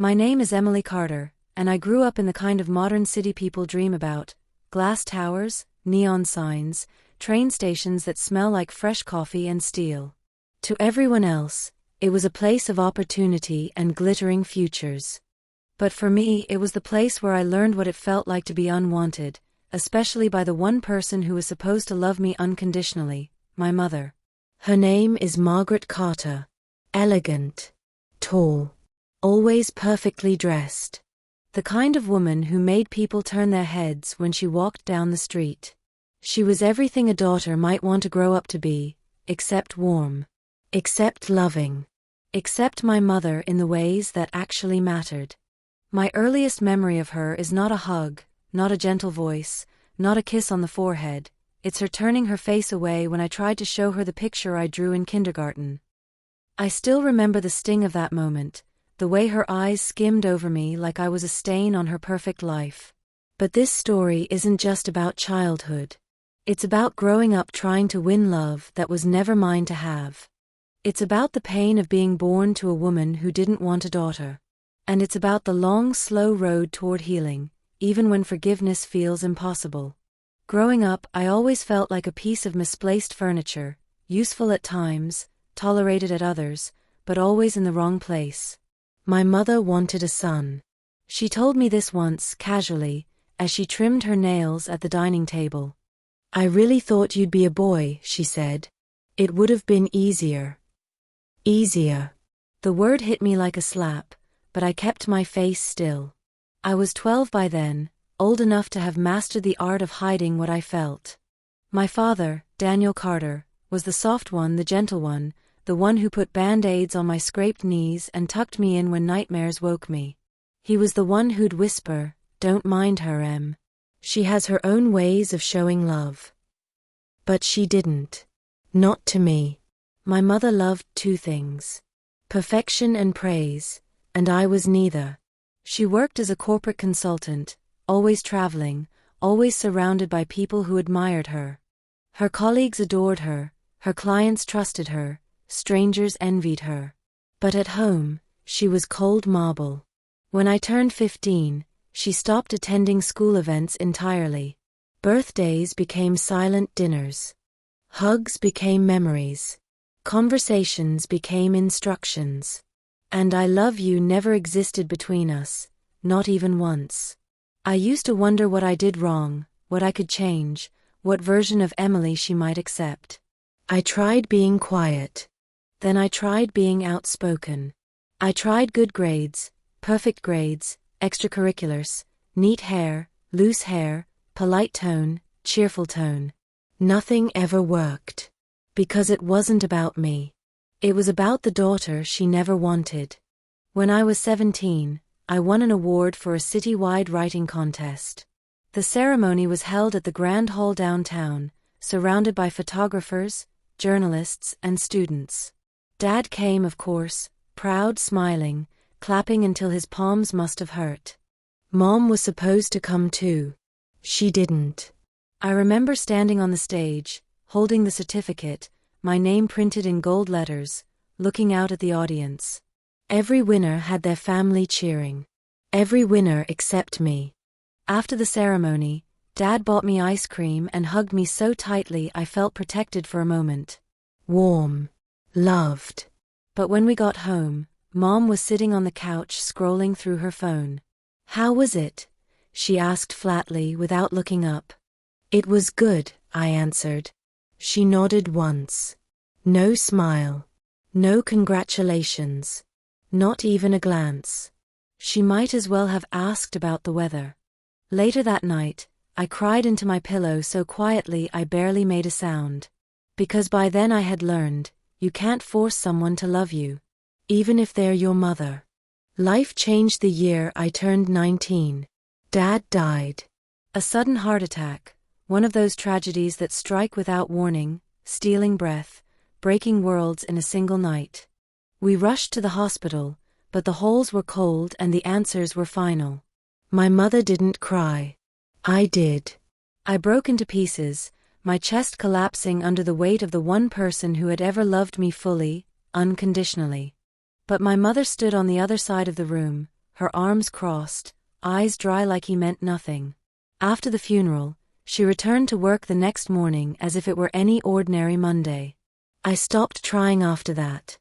My name is Emily Carter, and I grew up in the kind of modern city people dream about: glass towers, neon signs, train stations that smell like fresh coffee and steel. To everyone else, it was a place of opportunity and glittering futures. But for me, it was the place where I learned what it felt like to be unwanted, especially by the one person who was supposed to love me unconditionally, my mother. Her name is Margaret Carter. Elegant. Tall. Always perfectly dressed. The kind of woman who made people turn their heads when she walked down the street. She was everything a daughter might want to grow up to be, except warm. Except loving. Except my mother in the ways that actually mattered. My earliest memory of her is not a hug, not a gentle voice, not a kiss on the forehead. It's her turning her face away when I tried to show her the picture I drew in kindergarten. I still remember the sting of that moment, the way her eyes skimmed over me like I was a stain on her perfect life. But this story isn't just about childhood. It's about growing up trying to win love that was never mine to have. It's about the pain of being born to a woman who didn't want a daughter. And it's about the long, slow road toward healing, even when forgiveness feels impossible. Growing up, I always felt like a piece of misplaced furniture, useful at times, tolerated at others, but always in the wrong place. My mother wanted a son. She told me this once, casually, as she trimmed her nails at the dining table. "I really thought you'd be a boy," she said. "It would have been easier." Easier. The word hit me like a slap, but I kept my face still. I was 12 by then, old enough to have mastered the art of hiding what I felt. My father, Daniel Carter, was the soft one, the gentle one, the one who put band-aids on my scraped knees and tucked me in when nightmares woke me. He was the one who'd whisper, "Don't mind her, Em. She has her own ways of showing love." But she didn't. Not to me. My mother loved two things: perfection and praise, and I was neither. She worked as a corporate consultant, always traveling, always surrounded by people who admired her. Her colleagues adored her, her clients trusted her, strangers envied her. But at home, she was cold marble. When I turned 15, she stopped attending school events entirely. Birthdays became silent dinners. Hugs became memories. Conversations became instructions. And "I love you" never existed between us, not even once. I used to wonder what I did wrong, what I could change, what version of Emily she might accept. I tried being quiet. Then I tried being outspoken. I tried good grades, perfect grades, extracurriculars, neat hair, loose hair, polite tone, cheerful tone. Nothing ever worked. Because it wasn't about me. It was about the daughter she never wanted. When I was 17, I won an award for a citywide writing contest. The ceremony was held at the Grand Hall downtown, surrounded by photographers, journalists, and students. Dad came, of course, proud, smiling, clapping until his palms must have hurt. Mom was supposed to come too. She didn't. I remember standing on the stage, holding the certificate, my name printed in gold letters, looking out at the audience. Every winner had their family cheering. Every winner except me. After the ceremony, Dad bought me ice cream and hugged me so tightly I felt protected for a moment. Warm. Loved. But when we got home, Mom was sitting on the couch scrolling through her phone. "How was it?" she asked flatly without looking up. "It was good," I answered. She nodded once. No smile. No congratulations. Not even a glance. She might as well have asked about the weather. Later that night, I cried into my pillow so quietly I barely made a sound. Because by then I had learned, you can't force someone to love you. Even if they're your mother. Life changed the year I turned 19. Dad died. A sudden heart attack, one of those tragedies that strike without warning, stealing breath, breaking worlds in a single night. We rushed to the hospital, but the holes were cold and the answers were final. My mother didn't cry. I did. I broke into pieces, my chest collapsing under the weight of the one person who had ever loved me fully, unconditionally. But my mother stood on the other side of the room, her arms crossed, eyes dry like he meant nothing. After the funeral, she returned to work the next morning as if it were any ordinary Monday. I stopped trying after that.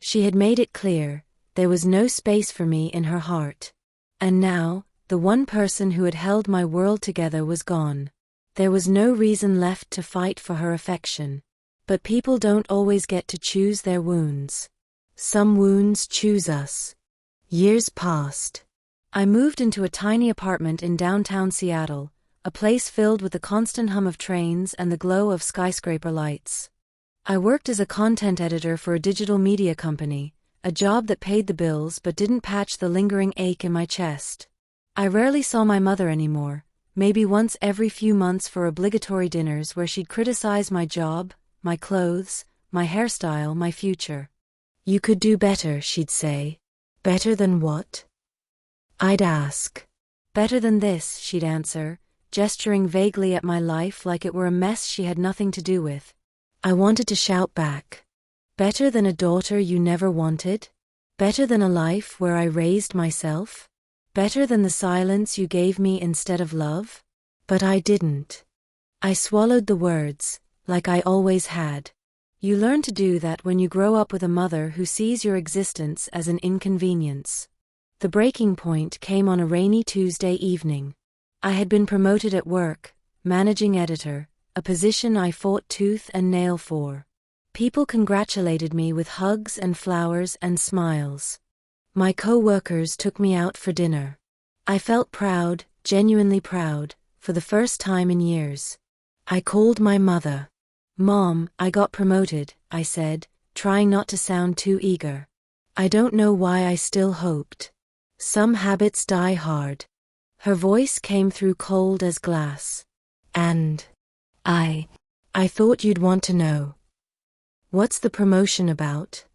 She had made it clear, there was no space for me in her heart. And now, the one person who had held my world together was gone. There was no reason left to fight for her affection. But people don't always get to choose their wounds. Some wounds choose us. Years passed. I moved into a tiny apartment in downtown Seattle, a place filled with the constant hum of trains and the glow of skyscraper lights. I worked as a content editor for a digital media company, a job that paid the bills but didn't patch the lingering ache in my chest. I rarely saw my mother anymore, maybe once every few months for obligatory dinners where she'd criticize my job, my clothes, my hairstyle, my future. "You could do better," she'd say. "Better than what?" I'd ask. "Better than this," she'd answer, gesturing vaguely at my life like it were a mess she had nothing to do with. I wanted to shout back. "Better than a daughter you never wanted? Better than a life where I raised myself? Better than the silence you gave me instead of love?" But I didn't. I swallowed the words, like I always had. You learn to do that when you grow up with a mother who sees your existence as an inconvenience. The breaking point came on a rainy Tuesday evening. I had been promoted at work, managing editor, a position I fought tooth and nail for. People congratulated me with hugs and flowers and smiles. My co-workers took me out for dinner. I felt proud, genuinely proud, for the first time in years. I called my mother. "Mom, I got promoted," I said, trying not to sound too eager. I don't know why I still hoped. Some habits die hard. Her voice came through cold as glass. "And I thought you'd want to know. What's the promotion about?"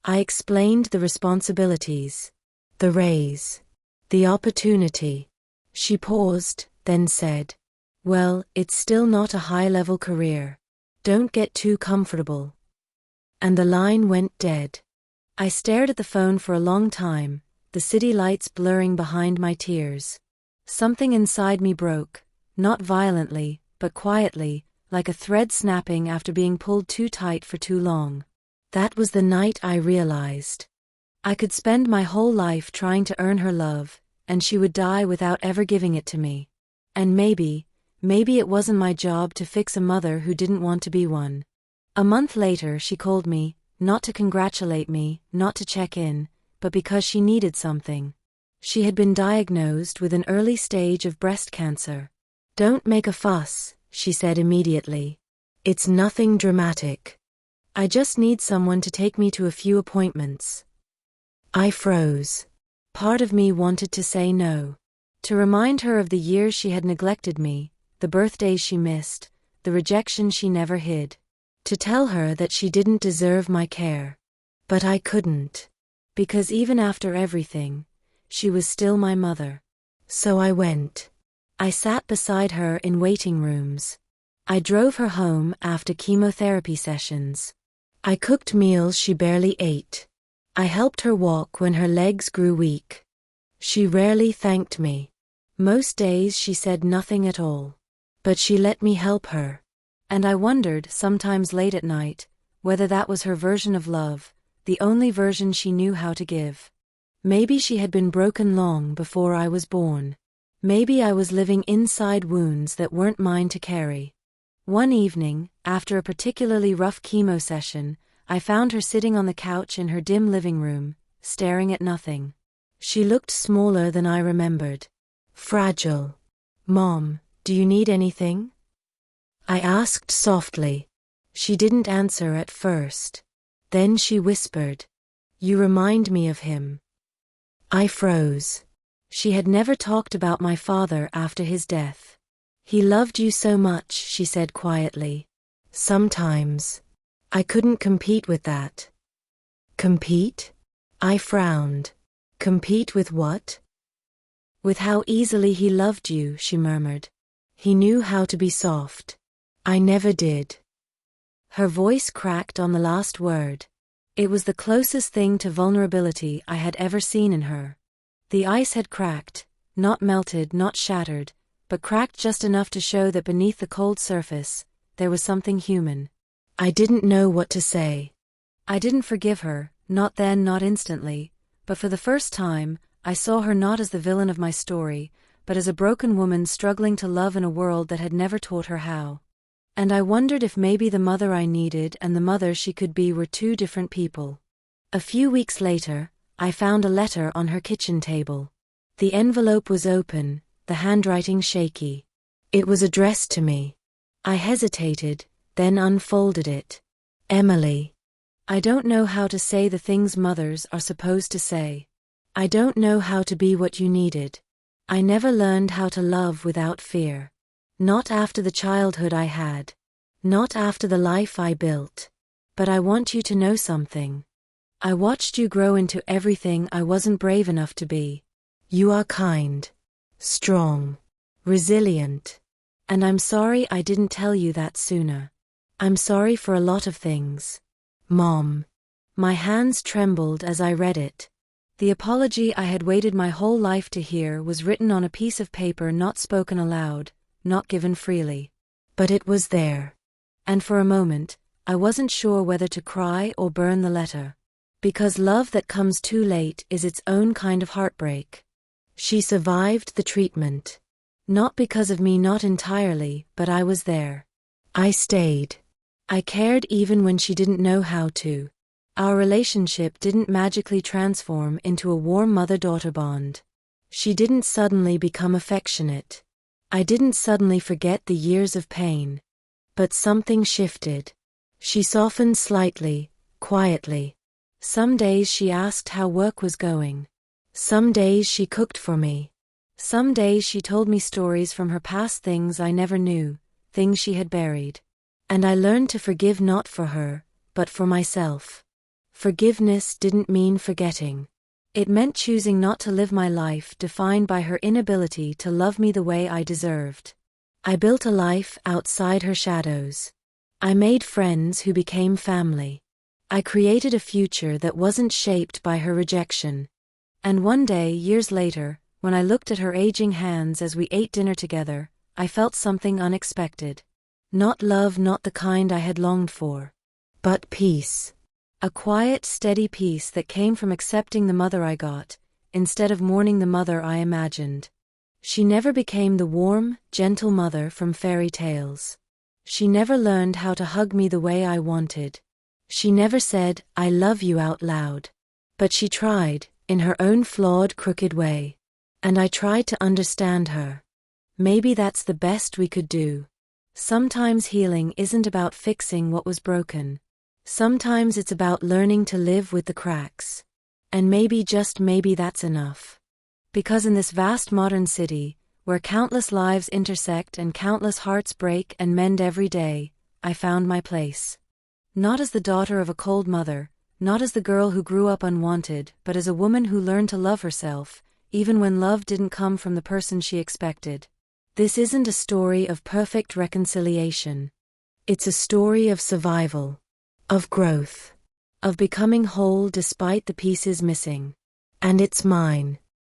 I explained the responsibilities, the raise, the opportunity. She paused, then said, "Well, it's still not a high-level career. Don't get too comfortable." And the line went dead. I stared at the phone for a long time, the city lights blurring behind my tears. Something inside me broke, not violently, but quietly, like a thread snapping after being pulled too tight for too long. That was the night I realized. I could spend my whole life trying to earn her love, and she would die without ever giving it to me. And maybe it wasn't my job to fix a mother who didn't want to be one. A month later she called me, not to congratulate me, not to check in, but because she needed something. She had been diagnosed with an early stage of breast cancer. "Don't make a fuss," she said immediately. "It's nothing dramatic. I just need someone to take me to a few appointments." I froze. Part of me wanted to say no. To remind her of the years she had neglected me, the birthdays she missed, the rejection she never hid. To tell her that she didn't deserve my care. But I couldn't. Because even after everything, she was still my mother. So I went. I sat beside her in waiting rooms. I drove her home after chemotherapy sessions. I cooked meals she barely ate. I helped her walk when her legs grew weak. She rarely thanked me. Most days she said nothing at all. But she let me help her. And I wondered, sometimes late at night, whether that was her version of love, the only version she knew how to give. Maybe she had been broken long before I was born. Maybe I was living inside wounds that weren't mine to carry. One evening, after a particularly rough chemo session, I found her sitting on the couch in her dim living room, staring at nothing. She looked smaller than I remembered. Fragile. "Mom, do you need anything?" I asked softly. She didn't answer at first. Then she whispered, "You remind me of him." I froze. She had never talked about my father after his death. "He loved you so much," she said quietly. "Sometimes. I couldn't compete with that." "Compete?" I frowned. "Compete with what?" "With how easily he loved you," she murmured. "He knew how to be soft. I never did." Her voice cracked on the last word. It was the closest thing to vulnerability I had ever seen in her. The ice had cracked, not melted, not shattered, but cracked just enough to show that beneath the cold surface, there was something human. I didn't know what to say. I didn't forgive her, not then, not instantly, but for the first time, I saw her not as the villain of my story, but as a broken woman struggling to love in a world that had never taught her how. And I wondered if maybe the mother I needed and the mother she could be were two different people. A few weeks later, I found a letter on her kitchen table. The envelope was open, the handwriting shaky. It was addressed to me. I hesitated, then unfolded it. Emily. I don't know how to say the things mothers are supposed to say. I don't know how to be what you needed. I never learned how to love without fear. Not after the childhood I had. Not after the life I built. But I want you to know something. I watched you grow into everything I wasn't brave enough to be. You are kind, strong, resilient. And I'm sorry I didn't tell you that sooner. I'm sorry for a lot of things. Mom. My hands trembled as I read it. The apology I had waited my whole life to hear was written on a piece of paper, not spoken aloud, not given freely. But it was there. And for a moment, I wasn't sure whether to cry or burn the letter. Because love that comes too late is its own kind of heartbreak. She survived the treatment. Not because of me, not entirely, but I was there. I stayed. I cared even when she didn't know how to. Our relationship didn't magically transform into a warm mother-daughter bond. She didn't suddenly become affectionate. I didn't suddenly forget the years of pain. But something shifted. She softened slightly, quietly. Some days she asked how work was going. Some days she cooked for me. Some days she told me stories from her past, things I never knew, things she had buried. And I learned to forgive, not for her, but for myself. Forgiveness didn't mean forgetting. It meant choosing not to live my life defined by her inability to love me the way I deserved. I built a life outside her shadows. I made friends who became family. I created a future that wasn't shaped by her rejection. And one day, years later, when I looked at her aging hands as we ate dinner together, I felt something unexpected. Not love, not the kind I had longed for. But peace. A quiet, steady peace that came from accepting the mother I got, instead of mourning the mother I imagined. She never became the warm, gentle mother from fairy tales. She never learned how to hug me the way I wanted. She never said, "I love you" out loud. But she tried, in her own flawed, crooked way. And I tried to understand her. Maybe that's the best we could do. Sometimes healing isn't about fixing what was broken. Sometimes it's about learning to live with the cracks. And maybe, just maybe, that's enough. Because in this vast modern city, where countless lives intersect and countless hearts break and mend every day, I found my place. Not as the daughter of a cold mother, not as the girl who grew up unwanted, but as a woman who learned to love herself, even when love didn't come from the person she expected. This isn't a story of perfect reconciliation. It's a story of survival. Of growth. Of becoming whole despite the pieces missing. And it's mine.